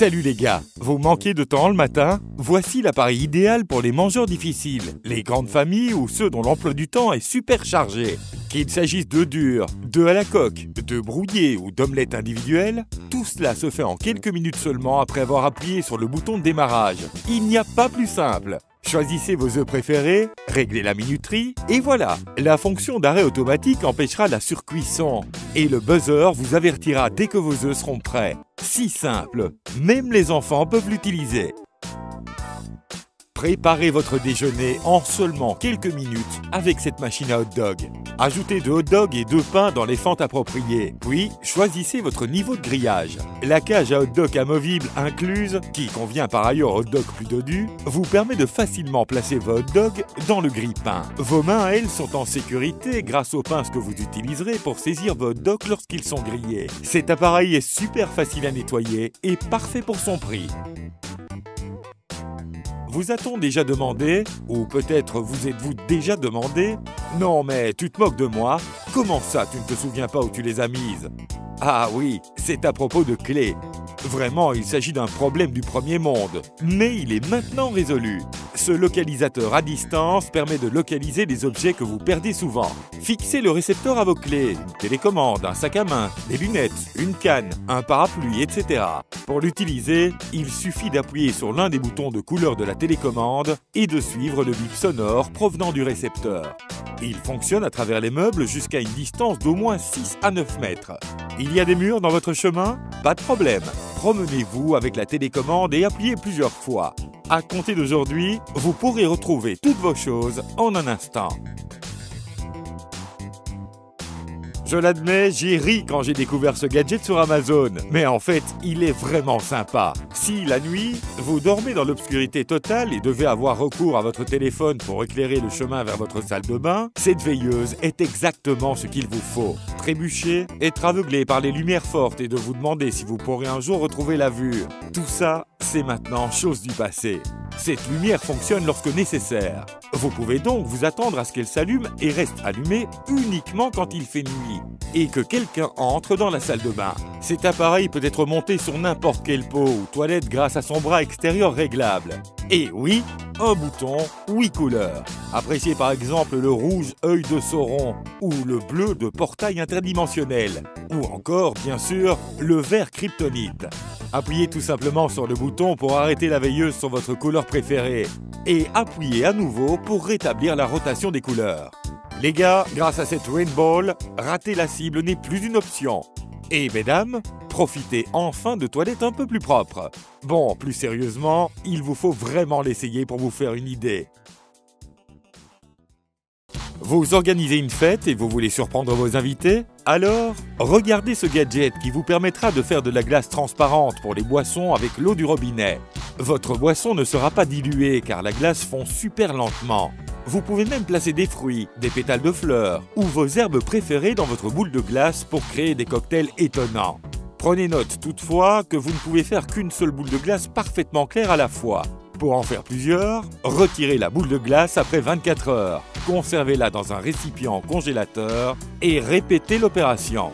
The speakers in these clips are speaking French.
Salut les gars, vous manquez de temps le matin? Voici l'appareil idéal pour les mangeurs difficiles, les grandes familles ou ceux dont l'emploi du temps est super chargé. Qu'il s'agisse d'œufs durs, d'œufs à la coque, de brouillés ou d'omelettes individuelles, tout cela se fait en quelques minutes seulement après avoir appuyé sur le bouton de démarrage. Il n'y a pas plus simple. Choisissez vos œufs préférés, réglez la minuterie, et voilà, la fonction d'arrêt automatique empêchera la surcuisson. Et le buzzer vous avertira dès que vos œufs seront prêts. Si simple, même les enfants peuvent l'utiliser. Préparez votre déjeuner en seulement quelques minutes avec cette machine à hot dog. Ajoutez 2 hot dogs et 2 pains dans les fentes appropriées. Puis, choisissez votre niveau de grillage. La cage à hot dog amovible incluse, qui convient par ailleurs au hot dog plus dodu, vous permet de facilement placer vos hot dogs dans le grille-pain. Vos mains, elles, sont en sécurité grâce aux pinces que vous utiliserez pour saisir vos hot dogs lorsqu'ils sont grillés. Cet appareil est super facile à nettoyer et parfait pour son prix. Vous a-t-on déjà demandé, ou peut-être vous êtes-vous déjà demandé? Non mais tu te moques de moi? Comment ça tu ne te souviens pas où tu les as mises? Ah oui, c'est à propos de clés. Vraiment, il s'agit d'un problème du premier monde, mais il est maintenant résolu. Ce localisateur à distance permet de localiser les objets que vous perdez souvent. Fixez le récepteur à vos clés, une télécommande, un sac à main, des lunettes, une canne, un parapluie, etc. Pour l'utiliser, il suffit d'appuyer sur l'un des boutons de couleur de la télécommande et de suivre le bip sonore provenant du récepteur. Il fonctionne à travers les meubles jusqu'à une distance d'au moins 6 à 9 mètres. Il y a des murs dans votre chemin? Pas de problème. Promenez-vous avec la télécommande et appuyez plusieurs fois. À compter d'aujourd'hui, vous pourrez retrouver toutes vos choses en un instant. Je l'admets, j'ai ri quand j'ai découvert ce gadget sur Amazon. Mais en fait, il est vraiment sympa. Si, la nuit, vous dormez dans l'obscurité totale et devez avoir recours à votre téléphone pour éclairer le chemin vers votre salle de bain, cette veilleuse est exactement ce qu'il vous faut. Trébucher, être aveuglé par les lumières fortes et de vous demander si vous pourrez un jour retrouver la vue. Tout ça, c'est maintenant chose du passé. Cette lumière fonctionne lorsque nécessaire. Vous pouvez donc vous attendre à ce qu'elle s'allume et reste allumée uniquement quand il fait nuit et que quelqu'un entre dans la salle de bain. Cet appareil peut être monté sur n'importe quelle peau ou toilette grâce à son bras extérieur réglable. Et oui, un bouton, 8 couleurs. Appréciez par exemple le rouge œil de Sauron ou le bleu de portail interdimensionnel ou encore, bien sûr, le vert kryptonite. Appuyez tout simplement sur le bouton pour arrêter la veilleuse sur votre couleur préférée et appuyez à nouveau pour rétablir la rotation des couleurs. Les gars, grâce à cette Rainbow, rater la cible n'est plus une option. Et mesdames, profitez enfin de toilettes un peu plus propres. Bon, plus sérieusement, il vous faut vraiment l'essayer pour vous faire une idée. Vous organisez une fête et vous voulez surprendre vos invités? Alors, regardez ce gadget qui vous permettra de faire de la glace transparente pour les boissons avec l'eau du robinet. Votre boisson ne sera pas diluée car la glace fond super lentement. Vous pouvez même placer des fruits, des pétales de fleurs ou vos herbes préférées dans votre boule de glace pour créer des cocktails étonnants. Prenez note toutefois que vous ne pouvez faire qu'une seule boule de glace parfaitement claire à la fois. Pour en faire plusieurs, retirez la boule de glace après 24 heures, conservez-la dans un récipient congélateur et répétez l'opération.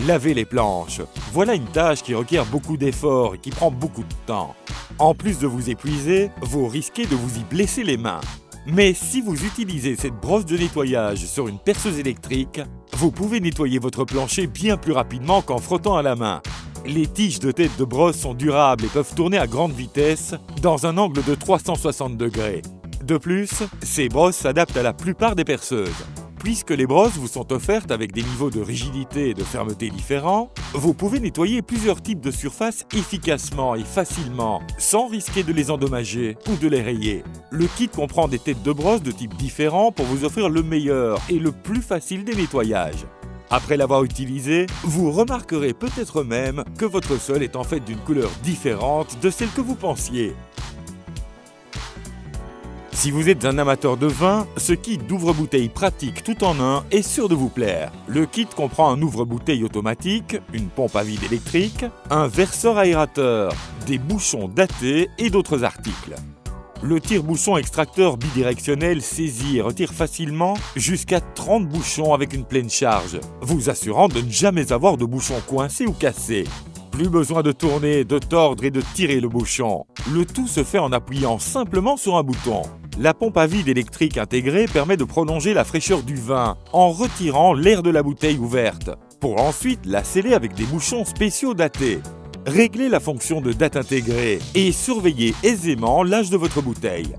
Lavez les planches. Voilà une tâche qui requiert beaucoup d'efforts et qui prend beaucoup de temps. En plus de vous épuiser, vous risquez de vous y blesser les mains. Mais si vous utilisez cette brosse de nettoyage sur une perceuse électrique, vous pouvez nettoyer votre plancher bien plus rapidement qu'en frottant à la main. Les tiges de tête de brosse sont durables et peuvent tourner à grande vitesse dans un angle de 360 degrés. De plus, ces brosses s'adaptent à la plupart des perceuses. Puisque les brosses vous sont offertes avec des niveaux de rigidité et de fermeté différents, vous pouvez nettoyer plusieurs types de surfaces efficacement et facilement, sans risquer de les endommager ou de les rayer. Le kit comprend des têtes de brosse de types différents pour vous offrir le meilleur et le plus facile des nettoyages. Après l'avoir utilisé, vous remarquerez peut-être même que votre sol est en fait d'une couleur différente de celle que vous pensiez. Si vous êtes un amateur de vin, ce kit d'ouvre-bouteille pratique tout en un est sûr de vous plaire. Le kit comprend un ouvre-bouteille automatique, une pompe à vide électrique, un verseur aérateur, des bouchons datés et d'autres articles. Le tire-bouchon extracteur bidirectionnel saisit et retire facilement jusqu'à 30 bouchons avec une pleine charge, vous assurant de ne jamais avoir de bouchons coincés ou cassés. Plus besoin de tourner, de tordre et de tirer le bouchon. Le tout se fait en appuyant simplement sur un bouton. La pompe à vide électrique intégrée permet de prolonger la fraîcheur du vin en retirant l'air de la bouteille ouverte, pour ensuite la sceller avec des bouchons spéciaux datés. Réglez la fonction de date intégrée et surveillez aisément l'âge de votre bouteille.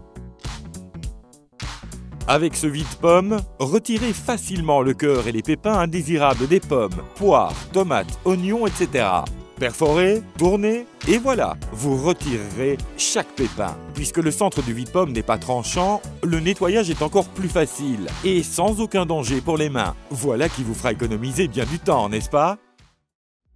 Avec ce vide-pomme, retirez facilement le cœur et les pépins indésirables des pommes, poires, tomates, oignons, etc. Perforez, tournez, et voilà, vous retirerez chaque pépin. Puisque le centre du vide-pomme n'est pas tranchant, le nettoyage est encore plus facile et sans aucun danger pour les mains. Voilà qui vous fera économiser bien du temps, n'est-ce pas ?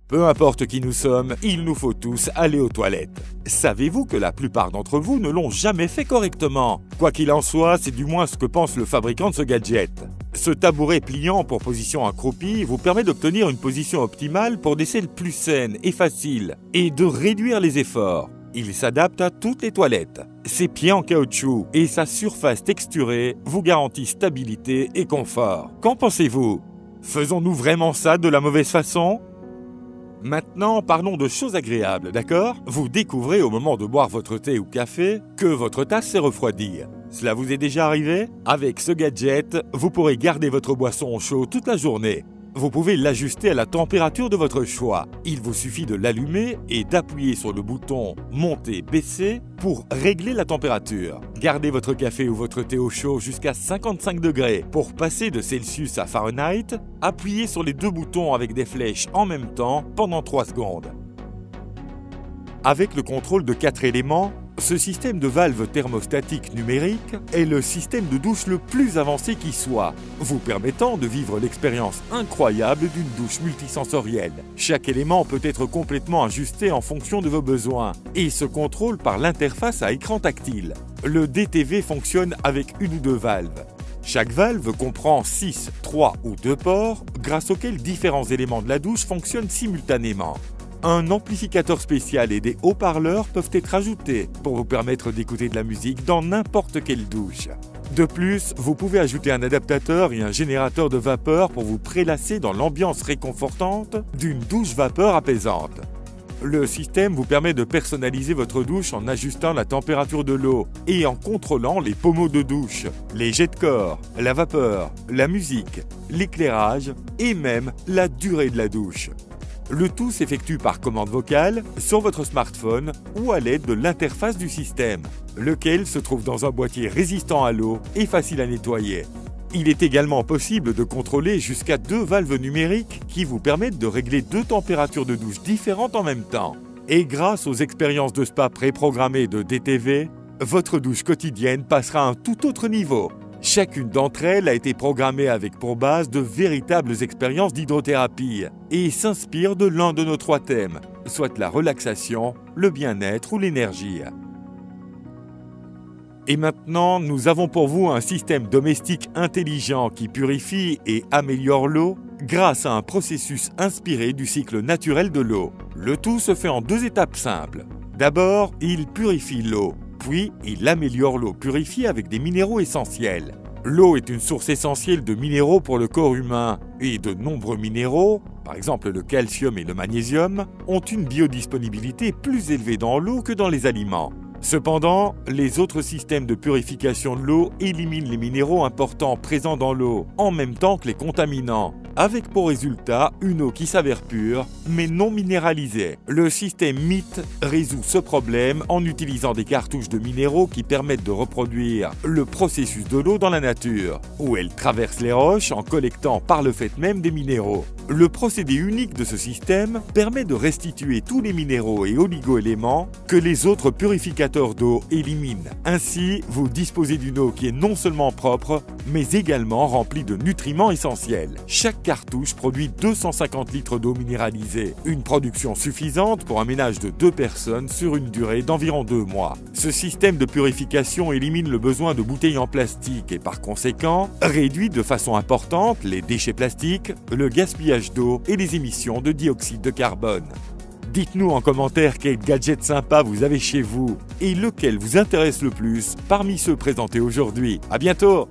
Peu importe qui nous sommes, il nous faut tous aller aux toilettes. Savez-vous que la plupart d'entre vous ne l'ont jamais fait correctement? Quoi qu'il en soit, c'est du moins ce que pense le fabricant de ce gadget. Ce tabouret pliant pour position accroupie vous permet d'obtenir une position optimale pour des selles plus saines et faciles, et de réduire les efforts. Il s'adapte à toutes les toilettes. Ses pieds en caoutchouc et sa surface texturée vous garantissent stabilité et confort. Qu'en pensez-vous? Faisons-nous vraiment ça de la mauvaise façon? Maintenant, parlons de choses agréables, d'accord? Vous découvrez au moment de boire votre thé ou café que votre tasse s'est refroidie. Cela vous est déjà arrivé? Avec ce gadget, vous pourrez garder votre boisson au chaud toute la journée. Vous pouvez l'ajuster à la température de votre choix. Il vous suffit de l'allumer et d'appuyer sur le bouton « Monter-baisser » pour régler la température. Gardez votre café ou votre thé au chaud jusqu'à 55 degrés. Pour passer de Celsius à Fahrenheit, appuyez sur les deux boutons avec des flèches en même temps pendant 3 secondes. Avec le contrôle de 4 éléments, ce système de valve thermostatique numérique est le système de douche le plus avancé qui soit, vous permettant de vivre l'expérience incroyable d'une douche multisensorielle. Chaque élément peut être complètement ajusté en fonction de vos besoins et se contrôle par l'interface à écran tactile. Le DTV fonctionne avec une ou deux valves. Chaque valve comprend 6, 3 ou 2 ports grâce auxquels différents éléments de la douche fonctionnent simultanément. Un amplificateur spécial et des haut-parleurs peuvent être ajoutés pour vous permettre d'écouter de la musique dans n'importe quelle douche. De plus, vous pouvez ajouter un adaptateur et un générateur de vapeur pour vous prélasser dans l'ambiance réconfortante d'une douche vapeur apaisante. Le système vous permet de personnaliser votre douche en ajustant la température de l'eau et en contrôlant les pommeaux de douche, les jets de corps, la vapeur, la musique, l'éclairage et même la durée de la douche. Le tout s'effectue par commande vocale sur votre smartphone ou à l'aide de l'interface du système, lequel se trouve dans un boîtier résistant à l'eau et facile à nettoyer. Il est également possible de contrôler jusqu'à 2 valves numériques qui vous permettent de régler 2 températures de douche différentes en même temps. Et grâce aux expériences de spa préprogrammées de DTV, votre douche quotidienne passera à un tout autre niveau. Chacune d'entre elles a été programmée avec pour base de véritables expériences d'hydrothérapie et s'inspire de l'un de nos 3 thèmes, soit la relaxation, le bien-être ou l'énergie. Et maintenant, nous avons pour vous un système domestique intelligent qui purifie et améliore l'eau grâce à un processus inspiré du cycle naturel de l'eau. Le tout se fait en 2 étapes simples. D'abord, il purifie l'eau. Puis, il améliore l'eau purifiée avec des minéraux essentiels. L'eau est une source essentielle de minéraux pour le corps humain et de nombreux minéraux, par exemple le calcium et le magnésium, ont une biodisponibilité plus élevée dans l'eau que dans les aliments. Cependant, les autres systèmes de purification de l'eau éliminent les minéraux importants présents dans l'eau, en même temps que les contaminants, avec pour résultat une eau qui s'avère pure, mais non minéralisée. Le système MIT résout ce problème en utilisant des cartouches de minéraux qui permettent de reproduire le processus de l'eau dans la nature, où elle traverse les roches en collectant par le fait même des minéraux. Le procédé unique de ce système permet de restituer tous les minéraux et oligo-éléments que les autres purificateurs d'eau éliminent. Ainsi, vous disposez d'une eau qui est non seulement propre, mais également remplie de nutriments essentiels. Chaque cartouche produit 250 litres d'eau minéralisée, une production suffisante pour un ménage de 2 personnes sur une durée d'environ 2 mois. Ce système de purification élimine le besoin de bouteilles en plastique et par conséquent réduit de façon importante les déchets plastiques, le gaspillage d'eau et les émissions de dioxyde de carbone. Dites-nous en commentaire quel gadget sympa vous avez chez vous et lequel vous intéresse le plus parmi ceux présentés aujourd'hui. À bientôt!